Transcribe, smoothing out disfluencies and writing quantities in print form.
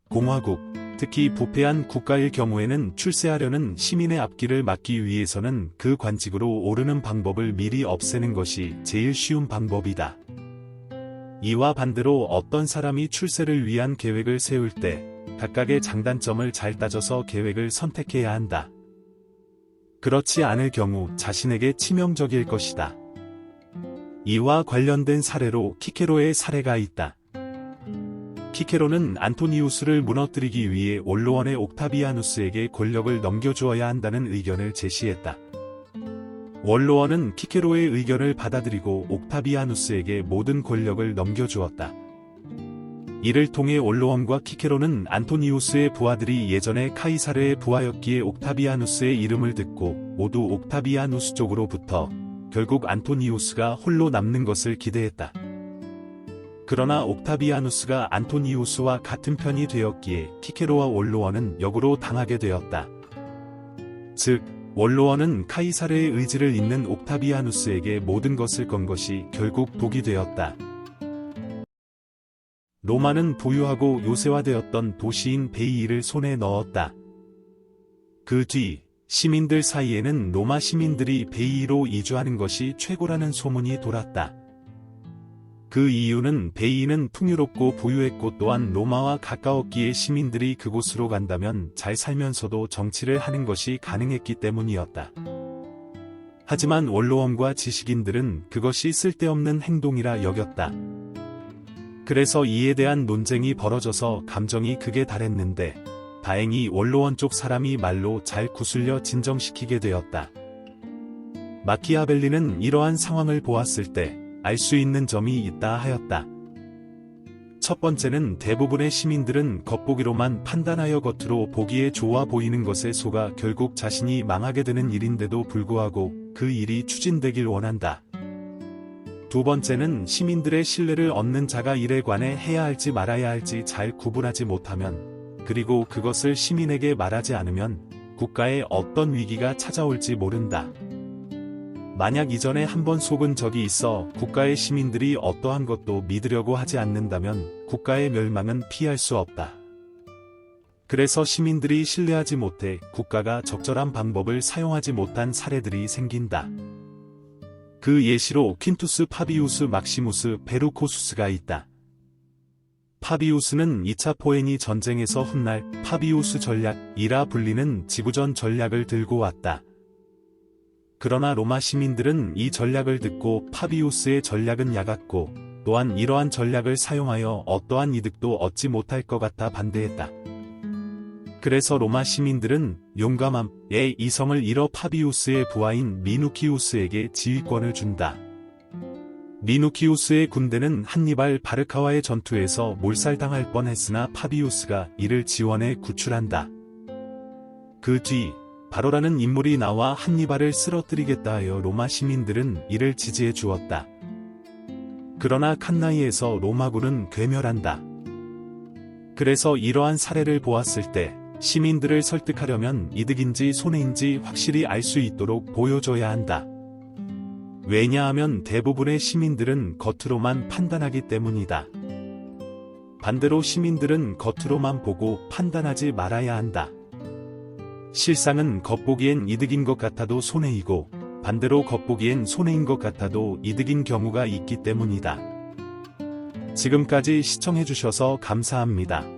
공화국, 특히 부패한 국가일 경우에는 출세하려는 시민의 앞길을 막기 위해서는 그 관직으로 오르는 방법을 미리 없애는 것이 제일 쉬운 방법이다. 이와 반대로 어떤 사람이 출세를 위한 계획을 세울 때 각각의 장단점을 잘 따져서 계획을 선택해야 한다. 그렇지 않을 경우 자신에게 치명적일 것이다. 이와 관련된 사례로 키케로의 사례가 있다. 키케로는 안토니우스를 무너뜨리기 위해 원로원의 옥타비아누스에게 권력을 넘겨주어야 한다는 의견을 제시했다. 원로원은 키케로의 의견을 받아들이고 옥타비아누스에게 모든 권력을 넘겨주었다. 이를 통해 원로원과 키케로는 안토니우스의 부하들이 예전에 카이사르의 부하였기에 옥타비아누스의 이름을 듣고 모두 옥타비아누스 쪽으로부터 결국 안토니우스가 홀로 남는 것을 기대했다. 그러나 옥타비아누스가 안토니우스와 같은 편이 되었기에 키케로와 원로원은 역으로 당하게 되었다. 즉, 원로원은 카이사르의 의지를 잇는 옥타비아누스에게 모든 것을 건 것이 결국 독이 되었다. 로마는 부유하고 요새화되었던 도시인 베이이를 손에 넣었다. 그 뒤 시민들 사이에는 로마 시민들이 베이이로 이주하는 것이 최고라는 소문이 돌았다. 그 이유는 베이이는 풍요롭고 부유했고 또한 로마와 가까웠기에 시민들이 그곳으로 간다면 잘 살면서도 정치를 하는 것이 가능했기 때문이었다. 하지만 원로원과 지식인들은 그것이 쓸데없는 행동이라 여겼다. 그래서 이에 대한 논쟁이 벌어져서 감정이 극에 달했는데 다행히 원로원 쪽 사람이 말로 잘 구슬려 진정시키게 되었다. 마키아벨리는 이러한 상황을 보았을 때 알 수 있는 점이 있다 하였다. 첫 번째는 대부분의 시민들은 겉보기로만 판단하여 겉으로 보기에 좋아 보이는 것에 속아 결국 자신이 망하게 되는 일인데도 불구하고 그 일이 추진되길 원한다. 두 번째는 시민들의 신뢰를 얻는 자가 일에 관해 해야 할지 말아야 할지 잘 구분하지 못하면, 그리고 그것을 시민에게 말하지 않으면 국가에 어떤 위기가 찾아올지 모른다. 만약 이전에 한번 속은 적이 있어 국가의 시민들이 어떠한 것도 믿으려고 하지 않는다면 국가의 멸망은 피할 수 없다. 그래서 시민들이 신뢰하지 못해 국가가 적절한 방법을 사용하지 못한 사례들이 생긴다. 그 예시로 퀸투스 파비우스 막시무스 베루코수스가 있다. 파비우스는 2차 포에니 전쟁에서 훗날 파비우스 전략이라 불리는 지구전 전략을 들고 왔다. 그러나 로마 시민들은 이 전략을 듣고 파비우스의 전략은 약았고 또한 이러한 전략을 사용하여 어떠한 이득도 얻지 못할 것 같아 반대했다. 그래서 로마 시민들은 용감함의 이성을 잃어 파비우스의 부하인 미누키우스에게 지휘권을 준다. 미누키우스의 군대는 한니발 바르카와의 전투에서 몰살당할 뻔했으나 파비우스가 이를 지원해 구출한다. 그 뒤 바로라는 인물이 나와 한니발을 쓰러뜨리겠다 하여 로마 시민들은 이를 지지해 주었다. 그러나 칸나이에서 로마군은 괴멸한다. 그래서 이러한 사례를 보았을 때 시민들을 설득하려면 이득인지 손해인지 확실히 알 수 있도록 보여줘야 한다. 왜냐하면 대부분의 시민들은 겉으로만 판단하기 때문이다. 반대로 시민들은 겉으로만 보고 판단하지 말아야 한다. 실상은 겉보기엔 이득인 것 같아도 손해이고 반대로 겉보기엔 손해인 것 같아도 이득인 경우가 있기 때문이다. 지금까지 시청해주셔서 감사합니다.